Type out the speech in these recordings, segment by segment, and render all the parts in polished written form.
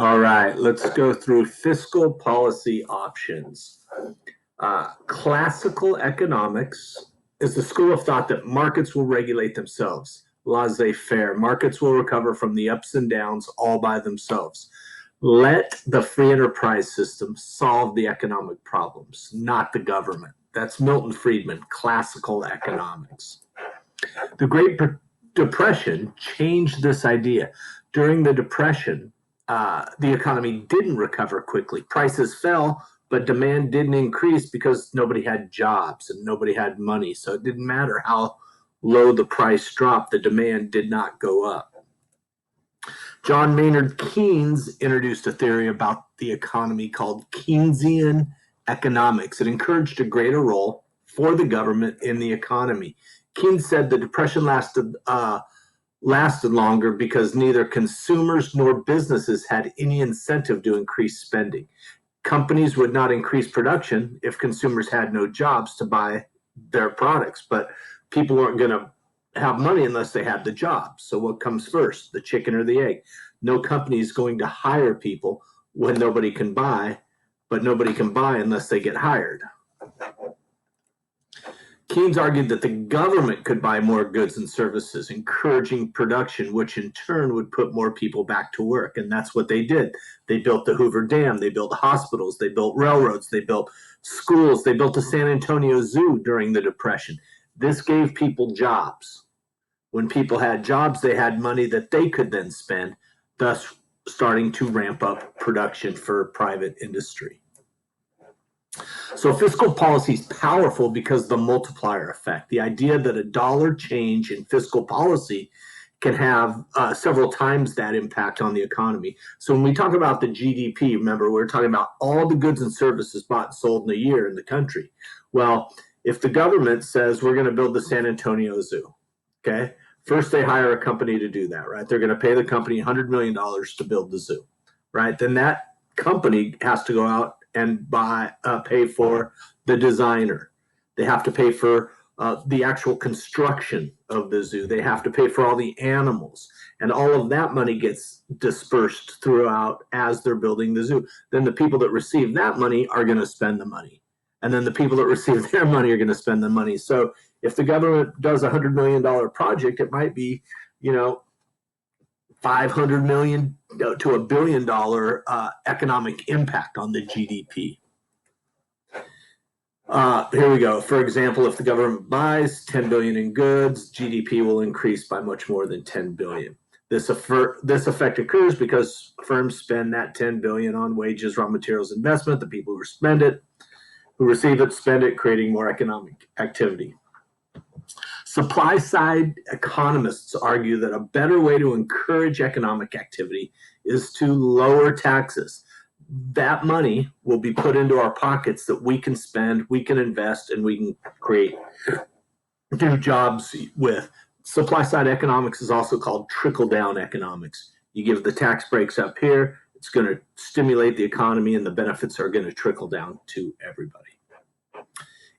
All right, let's go through fiscal policy options. Classical economics is the school of thought that markets will regulate themselves. Laissez-faire. Markets will recover from the ups and downs all by themselves. Let the free enterprise system solve the economic problems, not the government. That's Milton Friedman, classical economics. The Great Depression changed this idea. During the Depression, the economy didn't recover quickly. Prices fell, but demand didn't increase because nobody had jobs and nobody had money. So it didn't matter how low the price dropped, the demand did not go up. John Maynard Keynes introduced a theory about the economy called Keynesian economics. It encouraged a greater role for the government in the economy. Keynes said the Depression lasted longer because neither consumers nor businesses had any incentive to increase spending. Companies would not increase production if consumers had no jobs to buy their products, but people weren't going to have money unless they had the job. So what comes first, the chicken or the egg? No company is going to hire people when nobody can buy, but nobody can buy unless they get hired. Keynes argued that the government could buy more goods and services, encouraging production, which in turn would put more people back to work. And that's what they did. They built the Hoover Dam, they built hospitals, they built railroads, they built schools, they built the San Antonio Zoo during the Depression. This gave people jobs. When people had jobs, they had money that they could then spend, thus starting to ramp up production for private industry. So fiscal policy is powerful because of the multiplier effect. The idea that a dollar change in fiscal policy can have several times that impact on the economy. So when we talk about the GDP, remember, we're talking about all the goods and services bought and sold in a year in the country. Well, if the government says we're going to build the San Antonio Zoo, okay, first they hire a company to do that, right? They're going to pay the company $100 million to build the zoo, right? Then that company has to go out and pay for the designer. They have to pay for the actual construction of the zoo. They have to pay for all the animals. And all of that money gets dispersed throughout as they're building the zoo. Then the people that receive that money are going to spend the money. And then the people that receive their money are going to spend the money. So if the government does a $100 million project, it might be, $500 million to $1 billion economic impact on the GDP. Here we go. For example, if the government buys 10 billion in goods, GDP will increase by much more than 10 billion. This effect occurs because firms spend that 10 billion on wages, raw materials, investment. The people who receive it, spend it, creating more economic activity. Supply side economists argue that a better way to encourage economic activity is to lower taxes. That money will be put into our pockets that we can spend, we can invest, and we can create new jobs with. Supply side economics is also called trickle down economics. You give the tax breaks up here, it's going to stimulate the economy, and the benefits are going to trickle down to everybody.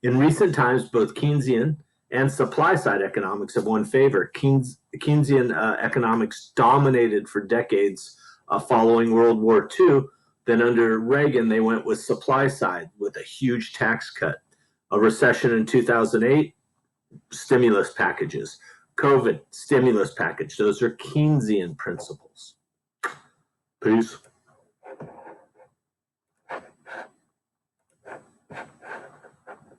In recent times, both Keynesian and supply side economics have won favor. Keynesian economics dominated for decades following World War II. Then under Reagan, they went with supply side with a huge tax cut. A recession in 2008, stimulus packages. COVID, stimulus package. Those are Keynesian principles. Peace.